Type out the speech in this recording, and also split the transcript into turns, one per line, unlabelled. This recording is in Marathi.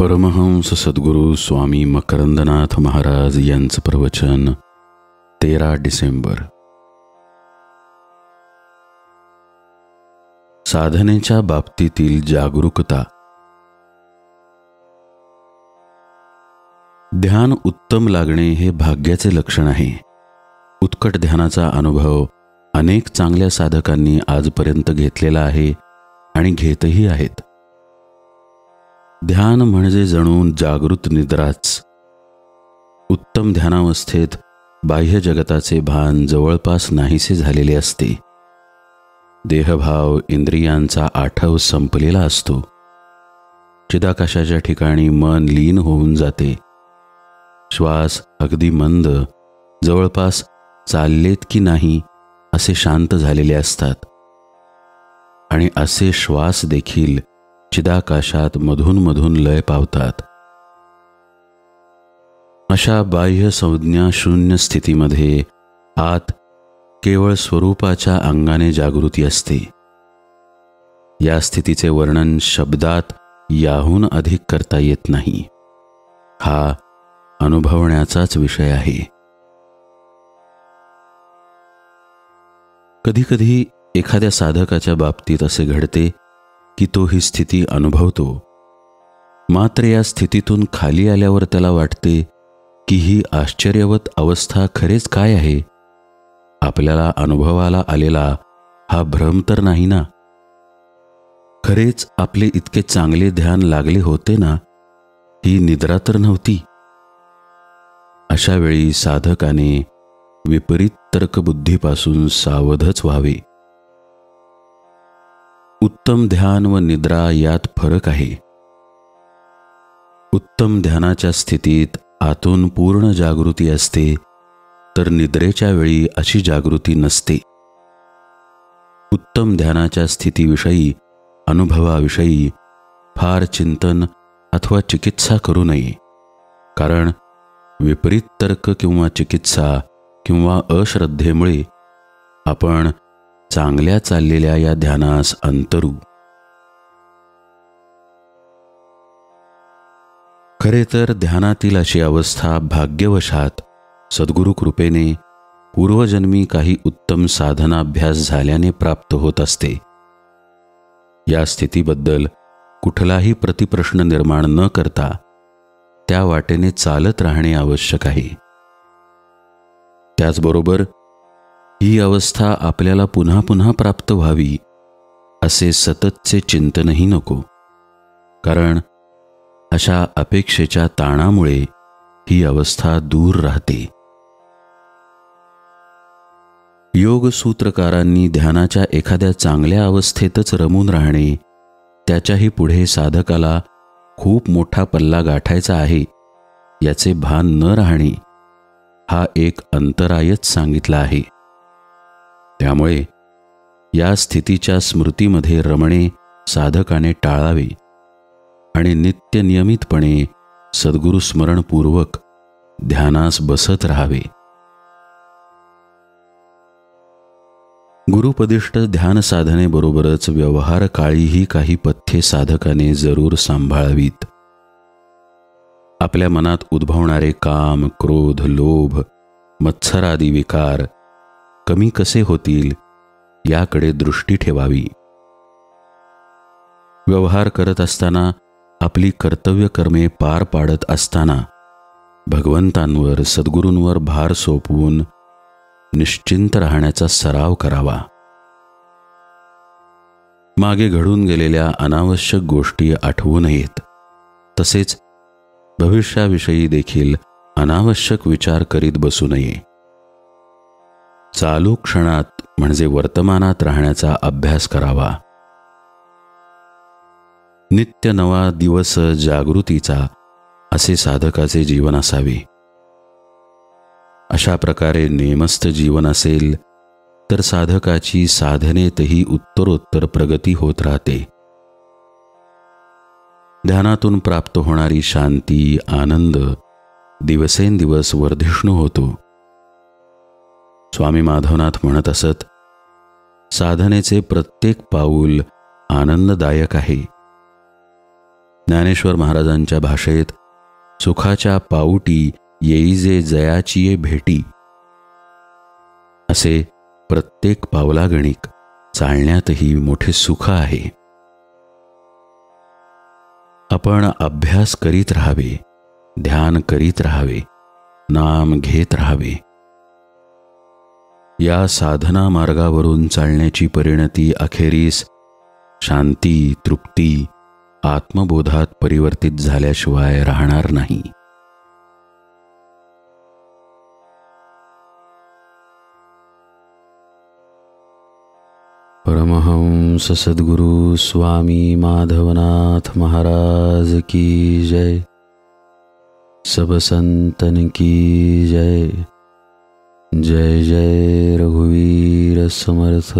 परमहंस सद्गुरू स्वामी मकरंदनाथ महाराज यांचं प्रवचन 13 डिसेंबर. साधनेच्या बाबतीतील जागरूकता. ध्यान उत्तम लागणे हे भाग्याचे लक्षण आहे. उत्कट ध्यानाचा अनुभव अनेक चांगल्या साधकांनी आजपर्यंत घेतलेला आहे आणि घेतही आहेत. ध्यान म्हणजे जणू जागृत निद्राच. उत्तम ध्यानावस्थेत बाह्य जगताचे भान जवळपास नाहीसे झालेले असते. देहभाव इंद्रियांचा आठव संपलेला असतो. चिदाकाशाच्या ठिकाणी मन लीन होऊन जाते. श्वास अगदी मंद, जवळपास चाललेत की नाही असे शांत झालेले असतात. आणि असे श्वास देखील चिदाकाशात मधून मधून लय पावतात. अशा बाह्य संज्ञा शून्य स्थितीमध्ये आत केवळ स्वरूपाच्या अंगाने जागृती असते. या स्थितीचे वर्णन शब्दात याहून अधिक करता येत नाही. हा अनुभवण्याचाच विषय आहे. कधीकधी एखाद्या साधकाच्या बाबतीत असे घडते की तो ही स्थिती अनुभवतो. मात्र या स्थितीतून खाली आल्यावर त्याला वाटते की ही आश्चर्यवत अवस्था खरेच काय आहे. आपल्याला अनुभवाला आलेला हा भ्रम तर नाही ना. खरेच आपले इतके चांगले ध्यान लागले होते ना. ही निद्रा तर नव्हती. अशा वेळी साधकाने विपरीत तर्कबुद्धीपासून सावधच व्हावे. उत्तम ध्यान व निद्रा यात फरक आहे. उत्तम ध्यानाच्या स्थितीत आतून पूर्ण जागृती असते, तर निद्रेच्या वेळी अशी जागृती नसते. उत्तम ध्यानाच्या स्थितीविषयी, अनुभवाविषयी फार चिंतन अथवा चिकित्सा करू नये. कारण विपरीत तर्क किंवा चिकित्सा किंवा अश्रद्धेमुळे आपण चांगल्या चाललेल्या या ध्यानास अंतरू. खरे तर ध्यानातील अशी अवस्था भाग्यवशात सद्गुरु कृपेने पूर्वजन्मी काही उत्तम साधनाभ्यास झाल्याने प्राप्त होत असते. या स्थितीबद्दल कुठलाही प्रतिप्रश्न निर्माण न करता त्या वाटेने चालत राहणे आवश्यक आहे. त्याचबरोबर ही अवस्था आपल्याला पुन्हा पुन्हा प्राप्त व्हावी असे सततचे चिंतनही नको. कारण अशा अपेक्षेच्या ताणामुळे ही अवस्था दूर राहते. योगसूत्रकारांनी ध्यानाच्या एखाद्या चांगल्या अवस्थेतच रमून राहणे, त्याच्याही पुढे साधकाला खूप मोठा पल्ला गाठायचा आहे याचे भान न राहणे, हा एक अंतरायच सांगितला आहे. त्यामुळे या स्थितीच्या स्मृतीमध्ये रमणे साधकाने टाळावे आणि नित्य नियमितपणे सद्गुरु स्मरणपूर्वक ध्यानास बसत राहावे. गुरुपदिष्ट ध्यान साधनेबरोबरच व्यवहार काळीही काही पथ्ये साधकाने जरूर सांभाळावीत. आपल्या मनात उद्भवणारे काम, क्रोध, लोभ, मत्सरादी विकार कमी कसे होतील याकडे दृष्टी ठेवावी. व्यवहार करत असताना, आपली कर्तव्य कर्मे पार पाडत असताना भगवंतांवर, सद्गुरूंवर भार सोपवून निश्चिंत राहण्याचा सराव करावा. मागे घडून गेलेल्या अनावश्यक गोष्टी आठवू नयेत. तसेच भविष्याविषयी देखील अनावश्यक विचार करीत बसू नये. चालू क्षणात म्हणजे वर्तमानात राहण्याचा अभ्यास करावा. नित्य नवा दिवस जागृतीचा असे साधकाचे जीवन असावे. अशा प्रकारे नेमस्त जीवन असेल तर साधकाची साधनेतही उत्तरोत्तर प्रगती होत राहते. ध्यानातून प्राप्त होणारी शांती, आनंद दिवसेंदिवस वर्धिष्णू होतो. स्वामी माधवनाथ म्हणत असत, साधनेचे प्रत्येक पाऊल आनंददायक आहे. ज्ञानेश्वर महाराजांच्या भाषेत सुखाच्या पाऊटी येईजे जयाची भेटी, असे प्रत्येक पावलागणिक चालण्यातही मोठे सुख आहे. आपण अभ्यास करीत राहावे, ध्यान करीत राहावे, नाम घेत राहावे. या साधना मार्गावरून चालण्याची परिणती अखेरीस शांती, तृप्ती, आत्मबोधात परिवर्तित झाल्याशिवाय राहणार नाही. परमहंस सद्गुरु स्वामी माधवनाथ महाराज की जय. सब संतन की जय. जय जय रघुवीर समर्थ.